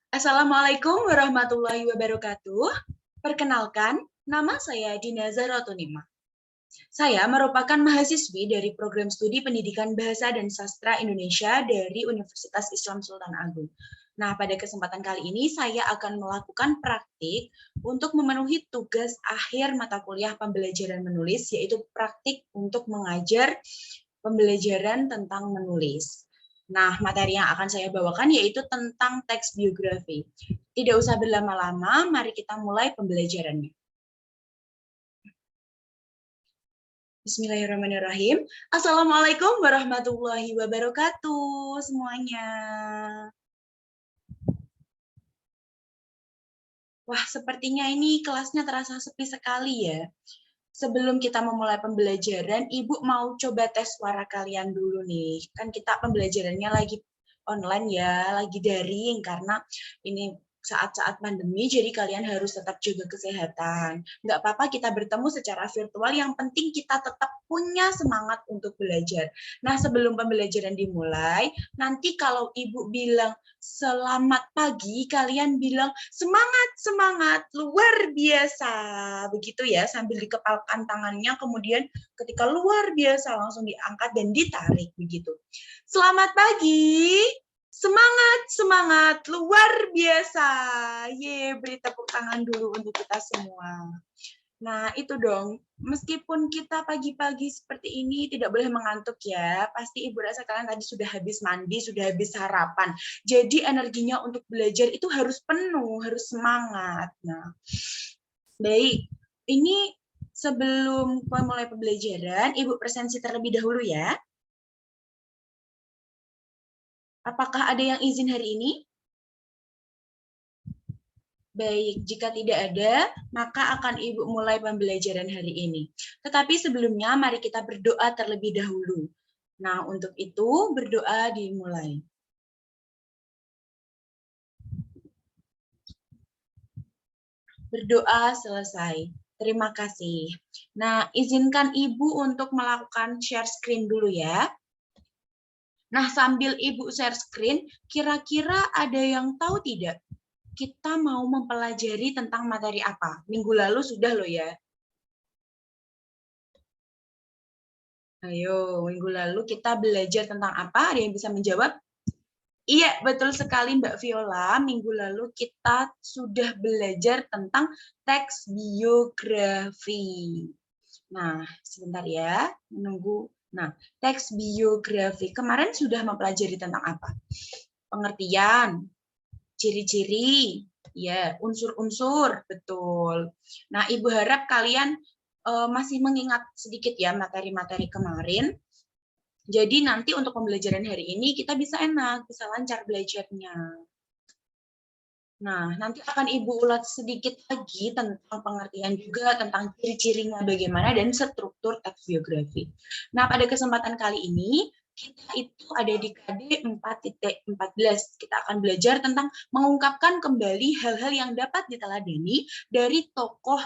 Assalamualaikum warahmatullahi wabarakatuh. Perkenalkan, nama saya Dina Zarotunima. Saya merupakan mahasiswi dari Program Studi Pendidikan Bahasa dan Sastra Indonesia dari Universitas Islam Sultan Agung. Nah, pada kesempatan kali ini saya akan melakukan praktik untuk memenuhi tugas akhir mata kuliah pembelajaran menulis, yaitu praktik untuk mengajar pembelajaran tentang menulis. Nah, materi yang akan saya bawakan yaitu tentang teks biografi. Tidak usah berlama-lama, mari kita mulai pembelajarannya. Bismillahirrahmanirrahim. Assalamualaikum warahmatullahi wabarakatuh semuanya. Wah, sepertinya ini kelasnya terasa sepi sekali ya. Sebelum kita memulai pembelajaran, Ibu mau coba tes suara kalian dulu nih. Kan kita pembelajarannya lagi online ya, lagi daring karena ini saat-saat pandemi, jadi kalian harus tetap jaga kesehatan. Nggak apa-apa kita bertemu secara virtual, yang penting kita tetap punya semangat untuk belajar. Nah, sebelum pembelajaran dimulai, nanti kalau Ibu bilang selamat pagi, kalian bilang semangat, semangat, luar biasa. Begitu ya, sambil dikepalkan tangannya, kemudian ketika luar biasa langsung diangkat dan ditarik begitu. Selamat pagi. Semangat, semangat, luar biasa. Ye, beri tepuk tangan dulu untuk kita semua. Nah, itu dong. Meskipun kita pagi-pagi seperti ini tidak boleh mengantuk ya. Pasti Ibu rasa kalian tadi sudah habis mandi, sudah habis sarapan. Jadi energinya untuk belajar itu harus penuh, harus semangat. Nah, baik. Ini sebelum memulai pembelajaran, Ibu presensi terlebih dahulu ya. Apakah ada yang izin hari ini? Baik, jika tidak ada, maka akan Ibu mulai pembelajaran hari ini. Tetapi sebelumnya, mari kita berdoa terlebih dahulu. Nah, untuk itu, berdoa dimulai. Berdoa selesai. Terima kasih. Nah, izinkan Ibu untuk melakukan share screen dulu ya. Nah, sambil Ibu share screen, kira-kira ada yang tahu tidak? Kita mau mempelajari tentang materi apa? Minggu lalu sudah loh ya. Ayo, minggu lalu kita belajar tentang apa? Ada yang bisa menjawab? Iya, betul sekali Mbak Viola. Minggu lalu kita sudah belajar tentang teks biografi. Nah, sebentar ya, menunggu. Nah, teks biografi. Kemarin sudah mempelajari tentang apa? Pengertian, ciri-ciri, ya, unsur-unsur, betul. Nah, Ibu harap kalian masih mengingat sedikit ya materi-materi kemarin. Jadi nanti untuk pembelajaran hari ini kita bisa enak, bisa lancar belajarnya. Nah, nanti akan Ibu ulas sedikit lagi tentang pengertian juga, tentang ciri-cirinya bagaimana, dan struktur teks biografi. Nah, pada kesempatan kali ini, kita itu ada di KD 4.14. Kita akan belajar tentang mengungkapkan kembali hal-hal yang dapat diteladani dari tokoh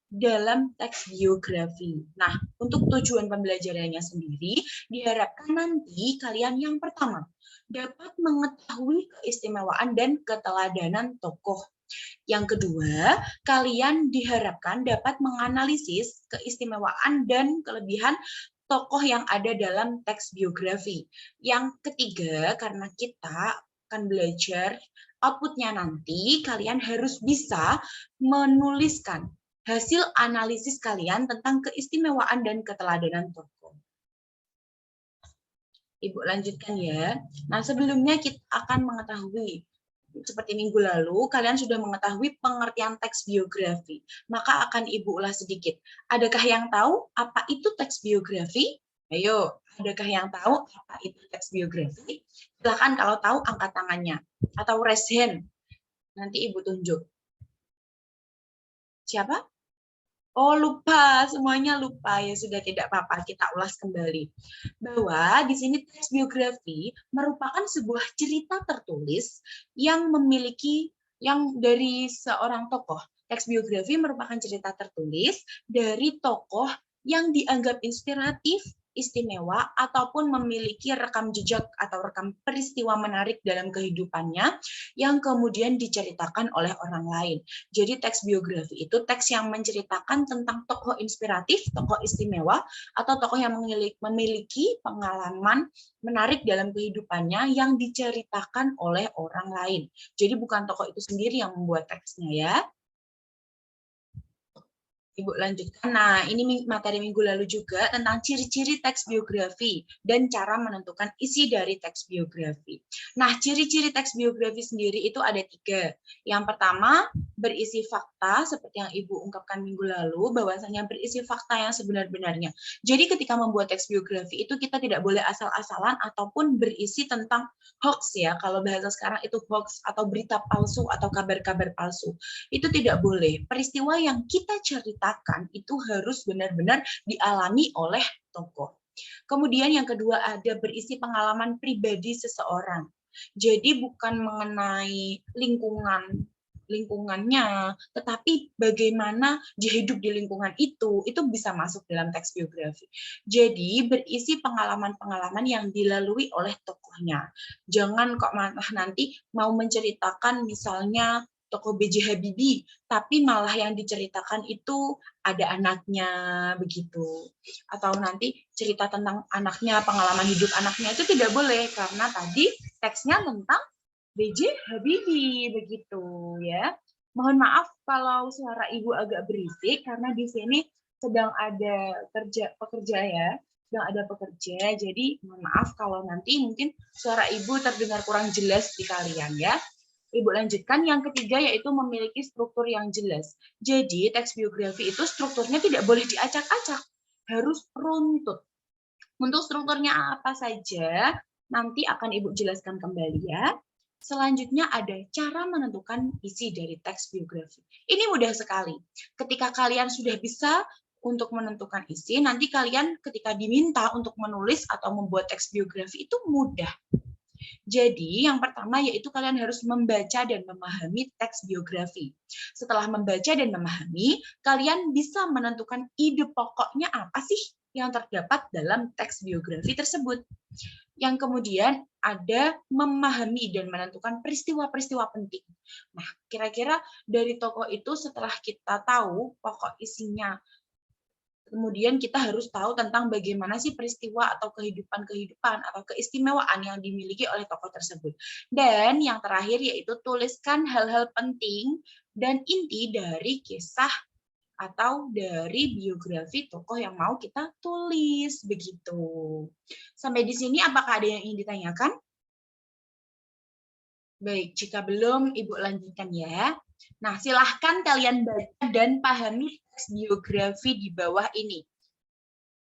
dalam teks biografi. Nah, untuk tujuan pembelajarannya sendiri, diharapkan nanti kalian yang pertama dapat mengetahui keistimewaan dan keteladanan tokoh. Yang kedua, kalian diharapkan dapat menganalisis keistimewaan dan kelebihan tokoh yang ada dalam teks biografi. Yang ketiga, karena kita akan belajar outputnya nanti, kalian harus bisa menuliskan hasil analisis kalian tentang keistimewaan dan keteladanan tokoh. Ibu lanjutkan ya. Nah, sebelumnya kita akan mengetahui, seperti minggu lalu, kalian sudah mengetahui pengertian teks biografi. Maka akan Ibu ulas sedikit. Adakah yang tahu apa itu teks biografi? Ayo, adakah yang tahu apa itu teks biografi? Silakan kalau tahu angkat tangannya. Atau raise hand. Nanti Ibu tunjuk. Siapa? Oh, lupa, semuanya lupa. Ya sudah, tidak apa-apa, kita ulas kembali. Bahwa di sini teks biografi merupakan sebuah cerita tertulis yang memiliki yang dari seorang tokoh. Teks biografi merupakan cerita tertulis dari tokoh yang dianggap inspiratif, istimewa ataupun memiliki rekam jejak atau rekam peristiwa menarik dalam kehidupannya yang kemudian diceritakan oleh orang lain. Jadi teks biografi itu teks yang menceritakan tentang tokoh inspiratif, tokoh istimewa, atau tokoh yang memiliki pengalaman menarik dalam kehidupannya yang diceritakan oleh orang lain. Jadi bukan tokoh itu sendiri yang membuat teksnya ya. Ibu lanjutkan. Nah, ini materi minggu lalu juga tentang ciri-ciri teks biografi dan cara menentukan isi dari teks biografi. Nah, ciri-ciri teks biografi sendiri itu ada 3. Yang pertama, berisi fakta, seperti yang Ibu ungkapkan minggu lalu, bahwasanya berisi fakta yang sebenar-benarnya. Jadi ketika membuat teks biografi itu kita tidak boleh asal-asalan ataupun berisi tentang hoax ya. Kalau bahasa sekarang itu hoax atau berita palsu atau kabar-kabar palsu. Itu tidak boleh. Peristiwa yang kita ceritakan itu harus benar-benar dialami oleh tokoh. Kemudian yang kedua ada berisi pengalaman pribadi seseorang. Jadi bukan mengenai lingkungannya, tetapi bagaimana dia hidup di lingkungan itu bisa masuk dalam teks biografi. Jadi berisi pengalaman-pengalaman yang dilalui oleh tokohnya. Jangan kok malah nanti mau menceritakan misalnya tokoh B.J. Habibie, tapi malah yang diceritakan itu ada anaknya begitu. Atau nanti cerita tentang anaknya, pengalaman hidup anaknya itu tidak boleh karena tadi teksnya tentang B.J. Habibie begitu ya. Mohon maaf kalau suara Ibu agak berisik karena di sini sedang ada pekerja ya, sedang ada pekerja. Jadi mohon maaf kalau nanti mungkin suara Ibu terdengar kurang jelas di kalian ya. Ibu lanjutkan, yang ketiga yaitu memiliki struktur yang jelas. Jadi teks biografi itu strukturnya tidak boleh diacak-acak, harus runtut. Untuk strukturnya apa saja, nanti akan Ibu jelaskan kembali ya. Selanjutnya ada cara menentukan isi dari teks biografi. Ini mudah sekali. Ketika kalian sudah bisa untuk menentukan isi, nanti kalian ketika diminta untuk menulis atau membuat teks biografi itu mudah. Jadi, yang pertama yaitu kalian harus membaca dan memahami teks biografi. Setelah membaca dan memahami, kalian bisa menentukan ide pokoknya apa sih yang terdapat dalam teks biografi tersebut. Yang kemudian ada memahami dan menentukan peristiwa-peristiwa penting. Nah, kira-kira dari tokoh itu setelah kita tahu pokok isinya, kemudian kita harus tahu tentang bagaimana sih peristiwa atau kehidupan atau keistimewaan yang dimiliki oleh tokoh tersebut. Dan yang terakhir yaitu tuliskan hal-hal penting dan inti dari kisah atau dari biografi tokoh yang mau kita tulis begitu. Sampai di sini apakah ada yang ingin ditanyakan? Baik, jika belum Ibu lanjutkan ya. Nah, silahkan kalian baca dan pahami teks biografi di bawah ini.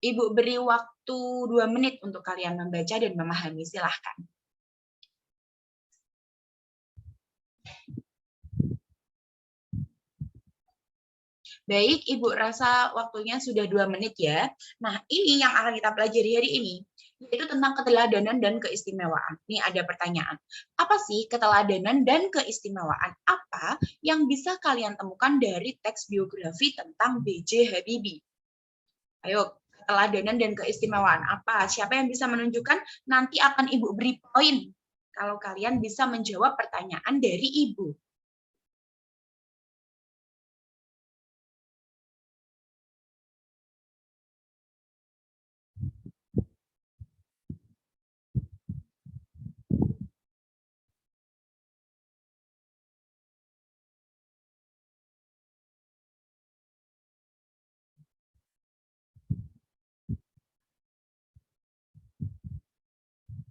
Ibu beri waktu 2 menit untuk kalian membaca dan memahami. Silahkan. Baik, Ibu rasa waktunya sudah 2 menit ya. Nah, ini yang akan kita pelajari hari ini, yaitu tentang keteladanan dan keistimewaan. Ini ada pertanyaan. Apa sih keteladanan dan keistimewaan? Apa yang bisa kalian temukan dari teks biografi tentang B.J. Habibie? Ayo, keteladanan dan keistimewaan apa? Siapa yang bisa menunjukkan? Nanti akan Ibu beri poin kalau kalian bisa menjawab pertanyaan dari Ibu.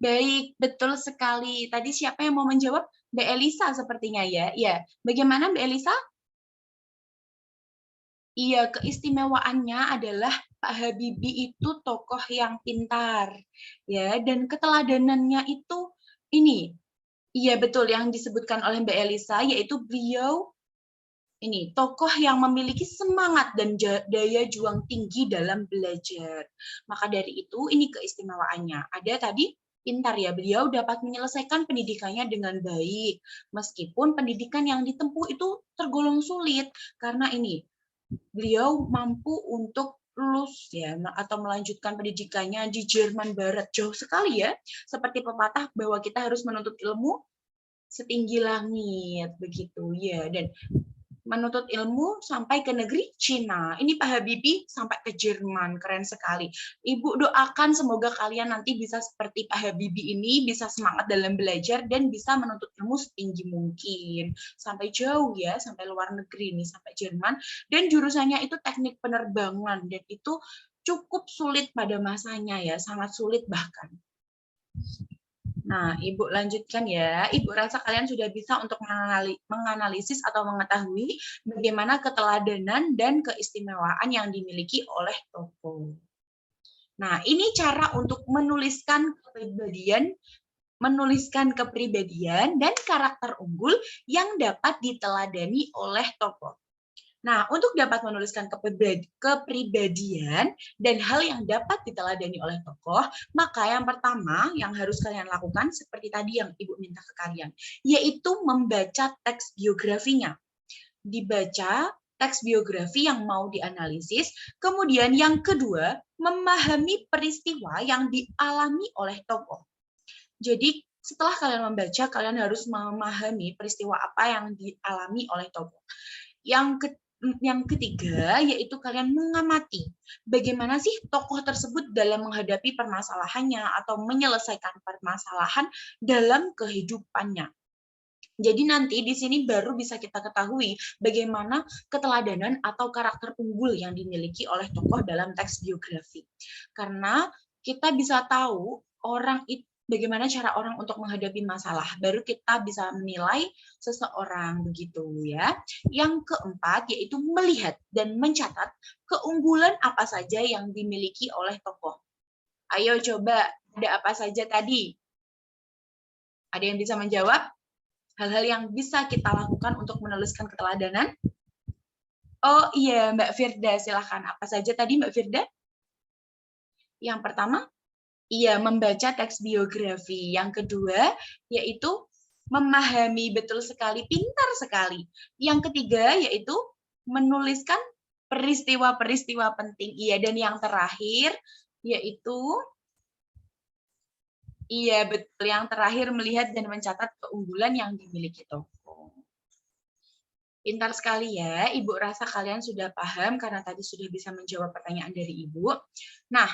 Baik, betul sekali. Tadi siapa yang mau menjawab? Mbak Elisa sepertinya ya. Iya. Bagaimana Mbak Elisa? Iya, keistimewaannya adalah Pak Habibie itu tokoh yang pintar, ya, dan keteladanannya itu ini. Iya betul yang disebutkan oleh Mbak Elisa, yaitu beliau ini tokoh yang memiliki semangat dan daya juang tinggi dalam belajar. Maka dari itu ini keistimewaannya. Ada tadi pintar ya, beliau dapat menyelesaikan pendidikannya dengan baik, meskipun pendidikan yang ditempuh itu tergolong sulit karena ini beliau mampu untuk lulus ya atau melanjutkan pendidikannya di Jerman Barat, jauh sekali ya. Seperti pepatah bahwa kita harus menuntut ilmu setinggi langit begitu ya, dan menuntut ilmu sampai ke negeri Cina. Ini Pak Habibie sampai ke Jerman, keren sekali. Ibu doakan semoga kalian nanti bisa seperti Pak Habibie ini, bisa semangat dalam belajar dan bisa menuntut ilmu setinggi mungkin. Sampai jauh ya, sampai luar negeri nih, sampai Jerman. Dan jurusannya itu teknik penerbangan, dan itu cukup sulit pada masanya ya, sangat sulit bahkan. Nah, Ibu lanjutkan ya. Ibu rasa kalian sudah bisa untuk menganalisis atau mengetahui bagaimana keteladanan dan keistimewaan yang dimiliki oleh tokoh. Nah, ini cara untuk menuliskan kepribadian dan karakter unggul yang dapat diteladani oleh tokoh. Nah, untuk dapat menuliskan kepribadian dan hal yang dapat diteladani oleh tokoh, maka yang pertama yang harus kalian lakukan seperti tadi yang Ibu minta ke kalian, yaitu membaca teks biografinya. Dibaca teks biografi yang mau dianalisis, kemudian yang kedua, memahami peristiwa yang dialami oleh tokoh. Jadi, setelah kalian membaca, kalian harus memahami peristiwa apa yang dialami oleh tokoh. Yang ketiga, yaitu kalian mengamati bagaimana sih tokoh tersebut dalam menghadapi permasalahannya atau menyelesaikan permasalahan dalam kehidupannya. Jadi nanti di sini baru bisa kita ketahui bagaimana keteladanan atau karakter unggul yang dimiliki oleh tokoh dalam teks biografi. Karena kita bisa tahu orang itu bagaimana cara orang untuk menghadapi masalah, baru kita bisa menilai seseorang begitu ya. Yang keempat yaitu melihat dan mencatat keunggulan apa saja yang dimiliki oleh tokoh. Ayo coba, ada apa saja tadi? Ada yang bisa menjawab? Hal-hal yang bisa kita lakukan untuk menuliskan keteladanan? Oh iya, Mbak Firda, silakan. Apa saja tadi Mbak Firda? Yang pertama, iya, membaca teks biografi. Yang kedua, yaitu memahami, betul sekali, pintar sekali. Yang ketiga, yaitu menuliskan peristiwa-peristiwa penting. Iya, dan yang terakhir, yaitu, iya, betul, yang terakhir melihat dan mencatat keunggulan yang dimiliki tokoh. Pintar sekali ya, Ibu rasa kalian sudah paham karena tadi sudah bisa menjawab pertanyaan dari Ibu. Nah,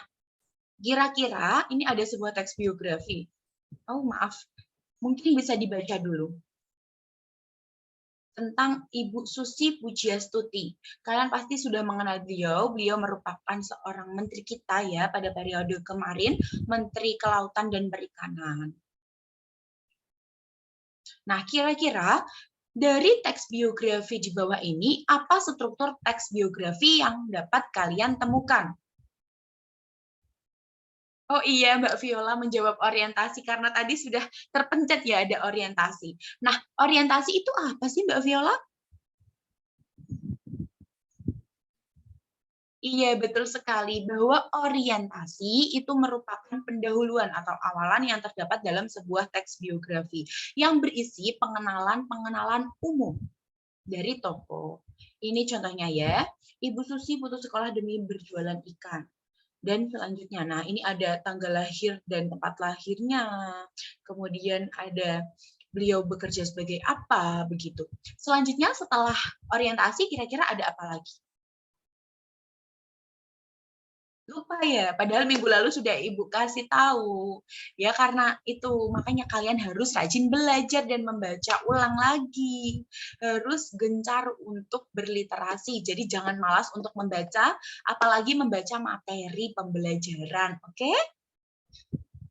kira-kira ini ada sebuah teks biografi. Oh, maaf. Mungkin bisa dibaca dulu. Tentang Ibu Susi Pujiastuti. Kalian pasti sudah mengenal beliau. Beliau merupakan seorang menteri kita ya pada periode kemarin, Menteri Kelautan dan Perikanan. Nah, kira-kira dari teks biografi di bawah ini, apa struktur teks biografi yang dapat kalian temukan? Oh iya, Mbak Viola menjawab orientasi karena tadi sudah terpencet ya ada orientasi. Nah, orientasi itu apa sih Mbak Viola? Iya, betul sekali bahwa orientasi itu merupakan pendahuluan atau awalan yang terdapat dalam sebuah teks biografi yang berisi pengenalan-pengenalan umum dari tokoh. Ini contohnya ya, Ibu Susi putus sekolah demi berjualan ikan. Dan selanjutnya, nah ini ada tanggal lahir dan tempat lahirnya, kemudian ada beliau bekerja sebagai apa, begitu. Selanjutnya setelah orientasi, kira-kira ada apa lagi? Lupa ya, padahal minggu lalu sudah Ibu kasih tahu. Ya karena itu, makanya kalian harus rajin belajar dan membaca ulang lagi. Harus gencar untuk berliterasi. Jadi jangan malas untuk membaca, apalagi membaca materi pembelajaran, oke?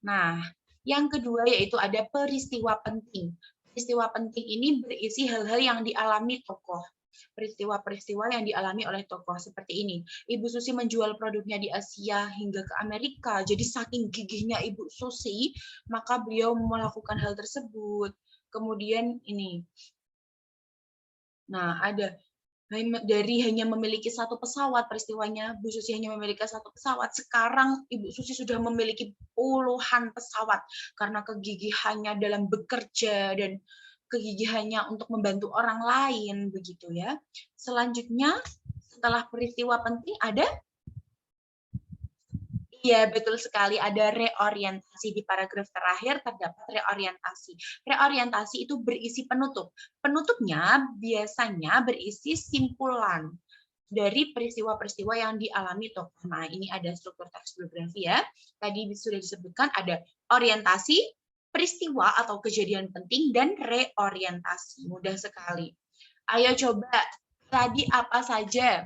Nah, yang kedua yaitu ada peristiwa penting. Peristiwa penting ini berisi hal-hal yang dialami tokoh. Peristiwa-peristiwa yang dialami oleh tokoh seperti ini. Ibu Susi menjual produknya di Asia hingga ke Amerika. Jadi saking gigihnya Ibu Susi, maka beliau melakukan hal tersebut. Kemudian ini. Nah, ada dari hanya memiliki satu pesawat, peristiwanya Bu Susi hanya memiliki satu pesawat, sekarang Ibu Susi sudah memiliki puluhan pesawat karena kegigihannya dalam bekerja dan kegigihannya untuk membantu orang lain begitu ya. Selanjutnya setelah peristiwa penting ada Iya, betul sekali. Ada reorientasi di paragraf terakhir terdapat reorientasi. Reorientasi itu berisi penutup. Penutupnya biasanya berisi simpulan dari peristiwa-peristiwa yang dialami tokoh. Nah, ini ada struktur teks biografi ya. Tadi sudah disebutkan ada orientasi, peristiwa atau kejadian penting, dan reorientasi. Mudah sekali. Ayo coba, tadi apa saja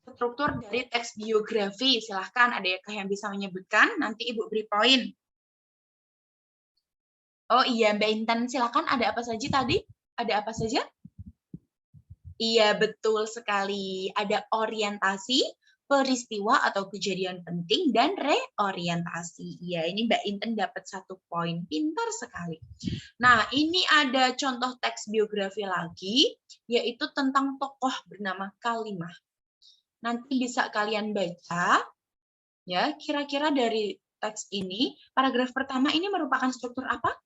struktur dari teks biografi? Silahkan, ada yang bisa menyebutkan? Nanti Ibu beri poin. Oh iya, Mbak Intan, silahkan. Ada apa saja tadi? Ada apa saja? Iya, betul sekali. Ada orientasi, peristiwa atau kejadian penting, dan reorientasi. Iya, ini Mbak Intan dapat 1 poin. Pintar sekali. Nah, ini ada contoh teks biografi lagi, yaitu tentang tokoh bernama Kalimah. Nanti bisa kalian baca, ya, kira-kira dari teks ini, paragraf pertama ini merupakan struktur apa?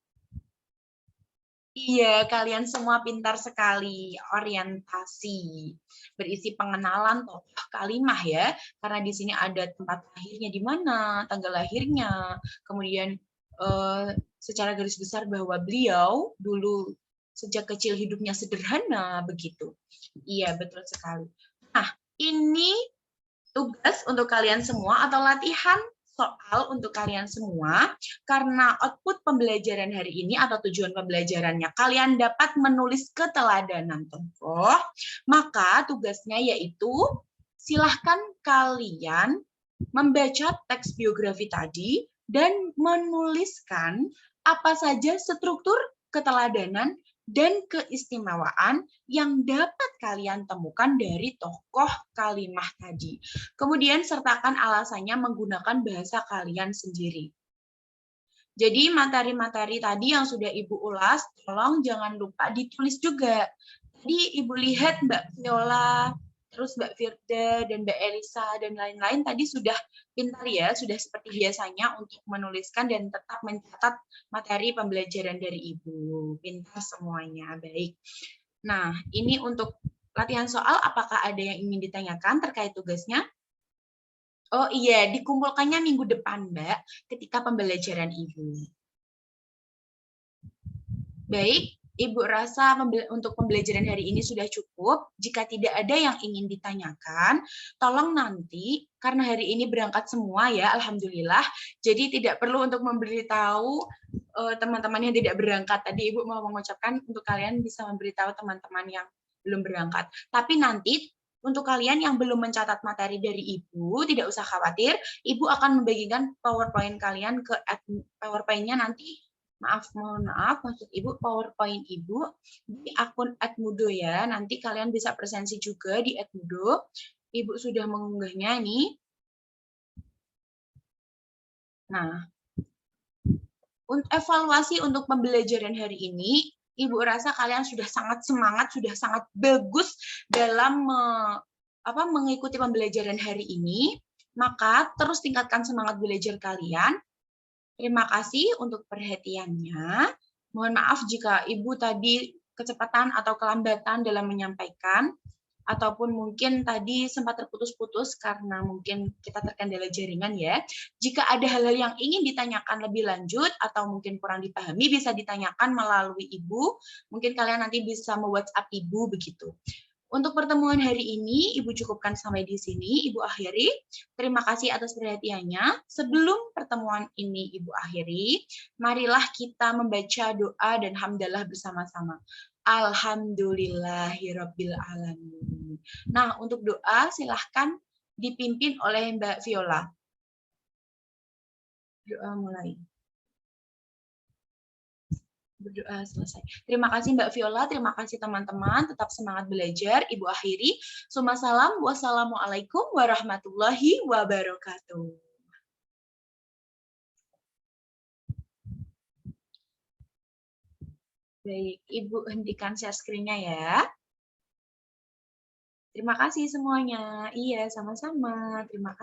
Iya, kalian semua pintar sekali. Orientasi. Berisi pengenalan tokoh Kalimah ya. Karena di sini ada tempat lahirnya di mana, tanggal lahirnya. Kemudian secara garis besar bahwa beliau dulu sejak kecil hidupnya sederhana begitu. Iya, betul sekali. Nah, ini tugas untuk kalian semua atau latihan soal untuk kalian semua, karena output pembelajaran hari ini atau tujuan pembelajarannya kalian dapat menulis keteladanan tokoh, maka tugasnya yaitu silahkan kalian membaca teks biografi tadi dan menuliskan apa saja struktur keteladanan dan keistimewaan yang dapat kalian temukan dari tokoh Kalimah tadi. Kemudian sertakan alasannya menggunakan bahasa kalian sendiri. Jadi materi-materi tadi yang sudah Ibu ulas, tolong jangan lupa ditulis juga. Tadi Ibu lihat Mbak Viola, terus Mbak Firda, dan Mbak Elisa, dan lain-lain tadi sudah pintar ya, sudah seperti biasanya untuk menuliskan dan tetap mencatat materi pembelajaran dari Ibu. Pintar semuanya, baik. Nah, ini untuk latihan soal, apakah ada yang ingin ditanyakan terkait tugasnya? Oh iya, dikumpulkannya minggu depan, Mbak, ketika pembelajaran Ibu. Baik, Ibu rasa untuk pembelajaran hari ini sudah cukup. Jika tidak ada yang ingin ditanyakan, tolong nanti, karena hari ini berangkat semua ya, Alhamdulillah, jadi tidak perlu untuk memberitahu teman-teman yang tidak berangkat. Tadi Ibu mau mengucapkan untuk kalian bisa memberitahu teman-teman yang belum berangkat. Tapi nanti, untuk kalian yang belum mencatat materi dari Ibu, tidak usah khawatir, Ibu akan membagikan PowerPoint kalian ke PowerPoint-nya nanti. Mohon maaf, maksud Ibu PowerPoint Ibu di akun @mudo ya. Nanti kalian bisa presensi juga di @mudo. Ibu sudah mengunggahnya nih. Nah, evaluasi untuk pembelajaran hari ini, Ibu rasa kalian sudah sangat semangat, sudah sangat bagus dalam mengikuti pembelajaran hari ini. Maka terus tingkatkan semangat belajar kalian. Terima kasih untuk perhatiannya. Mohon maaf jika Ibu tadi kecepatan atau kelambatan dalam menyampaikan, ataupun mungkin tadi sempat terputus-putus karena mungkin kita terkendala jaringan ya. Jika ada hal-hal yang ingin ditanyakan lebih lanjut atau mungkin kurang dipahami, bisa ditanyakan melalui Ibu. Mungkin kalian nanti bisa me-WhatsApp Ibu begitu. Untuk pertemuan hari ini, Ibu cukupkan sampai di sini. Ibu akhiri. Terima kasih atas perhatiannya. Sebelum pertemuan ini Ibu akhiri, marilah kita membaca doa dan hamdalah bersama-sama. Alhamdulillahirabbil alamin. Nah, untuk doa silahkan dipimpin oleh Mbak Viola. Doa mulai. Berdoa selesai. Terima kasih Mbak Viola, terima kasih teman-teman, tetap semangat belajar. Ibu akhiri. Salam, wassalamualaikum warahmatullahi wabarakatuh. Baik, Ibu hentikan share screen-nya ya. Terima kasih semuanya. Iya, sama-sama. Terima kasih.